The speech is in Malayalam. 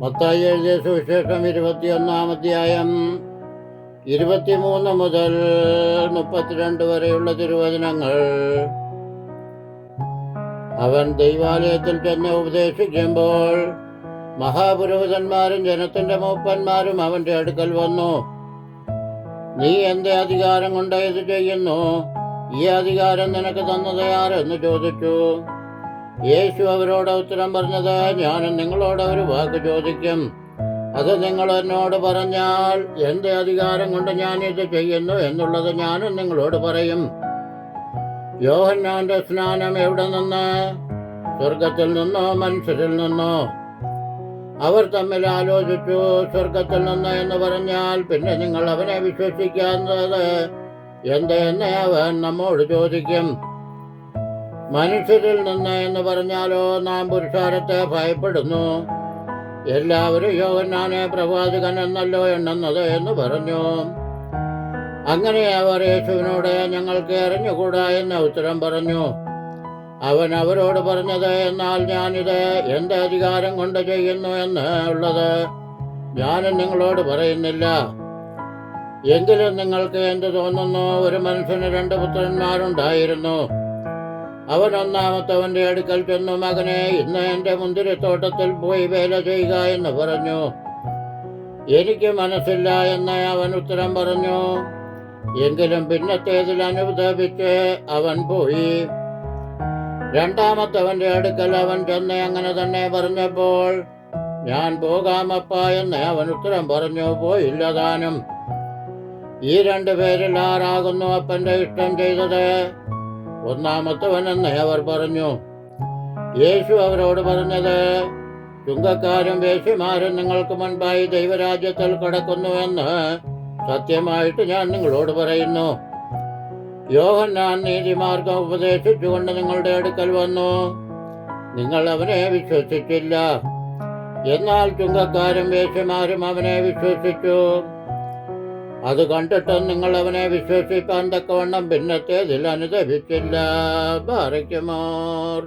മത്തായി എഴുതിയ സുവിശേഷം 21 അധ്യായം 23 മുതൽ 32 വരെയുള്ള തിരുവചനങ്ങൾ. അവൻ ദൈവാലയത്തിൽ ചെന്ന് ഉപദേശിക്കുമ്പോൾ മഹാപുരോഹിതന്മാരും ജനത്തിന്റെ മൂപ്പന്മാരും അവന്റെ അടുക്കൽ വന്നു. നീ എന്റെ അധികാരം കൊണ്ട് ഇത് ചെയ്യുന്നു? ഈ അധികാരം നിനക്ക് തന്നത് ആരെന്ന് ചോദിച്ചു. യേശു അവരോട് ഉത്തരം പറഞ്ഞത്, ഞാനും നിങ്ങളോട് ഒരു വാക്ക് ചോദിക്കും. അത് നിങ്ങൾ എന്നോട് പറഞ്ഞാൽ എന്റെ അധികാരം കൊണ്ട് ഞാൻ ഇത് ചെയ്യുന്നു എന്നുള്ളത് ഞാനും നിങ്ങളോട് പറയും. യോഹന്നാന്റെ സ്നാനം എവിടെ നിന്ന്? സ്വർഗത്തിൽ നിന്നോ മനുഷ്യരിൽ നിന്നോ? അവർ തമ്മിൽ ആലോചിച്ചു. സ്വർഗത്തിൽ നിന്ന് എന്ന് പറഞ്ഞാൽ പിന്നെ നിങ്ങൾ അവനെ വിശ്വസിക്കാത്തത് എന്തെന്ന് അവൻ നമ്മോട് ചോദിക്കും. മനുഷ്യരിൽ നിന്ന് എന്ന് പറഞ്ഞാലോ നാം പുരുഷാരത്തെ ഭയപ്പെടുന്നു. എല്ലാവരും യോഹന്നാനെ പ്രവാചകൻ എന്നല്ലോ എണ്ണുന്നത് എന്ന് പറഞ്ഞു. അങ്ങനെ അവർ യേശുവിനോട് ഞങ്ങൾക്ക് അറിഞ്ഞുകൂടാ എന്ന് ഉത്തരം പറഞ്ഞു. അവൻ അവരോട് പറഞ്ഞത്, എന്നാൽ ഞാനിത് എന്റെ അധികാരം കൊണ്ട് ചെയ്യുന്നു എന്ന് ഉള്ളത് ഞാനും നിങ്ങളോട് പറയുന്നില്ല. എങ്കിലും നിങ്ങൾക്ക് എന്ത് തോന്നുന്നു? ഒരു മനുഷ്യന് 2 പുത്രന്മാരുണ്ടായിരുന്നു. അവൻ ഒന്നാമത്തവന്റെ അടുക്കൽ ചെന്നു, മകനെ, ഇന്ന് എന്റെ മുന്തിരിത്തോട്ടത്തിൽ പോയി വേല ചെയ്യുക എന്ന് പറഞ്ഞു. എനിക്ക് മനസ്സില്ല എന്ന് അവൻ ഉത്തരം പറഞ്ഞു. എങ്കിലും പിന്നത്തേതിൽ അനുദപിച്ച് അവൻ പോയി. രണ്ടാമത്തവന്റെ അടുക്കൽ അവൻ ചെന്ന് അങ്ങനെ തന്നെ പറഞ്ഞപ്പോൾ, ഞാൻ പോകാമപ്പ എന്ന് അവൻ ഉത്തരം പറഞ്ഞു. പോയില്ല താനും. ഈ 2 പേരിൽ ആരാകുന്നു അപ്പന്റെ ഇഷ്ടം ചെയ്തത്? ഒന്നാമത്തവനെന്ന് അവർ പറഞ്ഞു. യേശു അവരോട് പറഞ്ഞത്, ചുങ്കക്കാരും വേശ്യമാരും നിങ്ങൾക്ക് മുൻപായി ദൈവരാജ്യത്തിൽ കടക്കുന്നു എന്ന് സത്യമായിട്ട് ഞാൻ നിങ്ങളോട് പറയുന്നു. യോഹന്നാൻ നീതിമാർഗം ഉപദേശിച്ചുകൊണ്ട് നിങ്ങളുടെ അടുക്കൽ വന്നു. നിങ്ങൾ അവനെ വിശ്വസിച്ചില്ല. എന്നാൽ ചുങ്കക്കാരും വേശ്യമാരും അവനെ വിശ്വസിച്ചു. അത് കണ്ടിട്ടും നിങ്ങൾ അവനെ വിശ്വസിപ്പാൻ തക്കവണ്ണം പിന്നത്തേതിൽ അനുദപിച്ചില്ല. ബാറയ്ക്കുമോർ.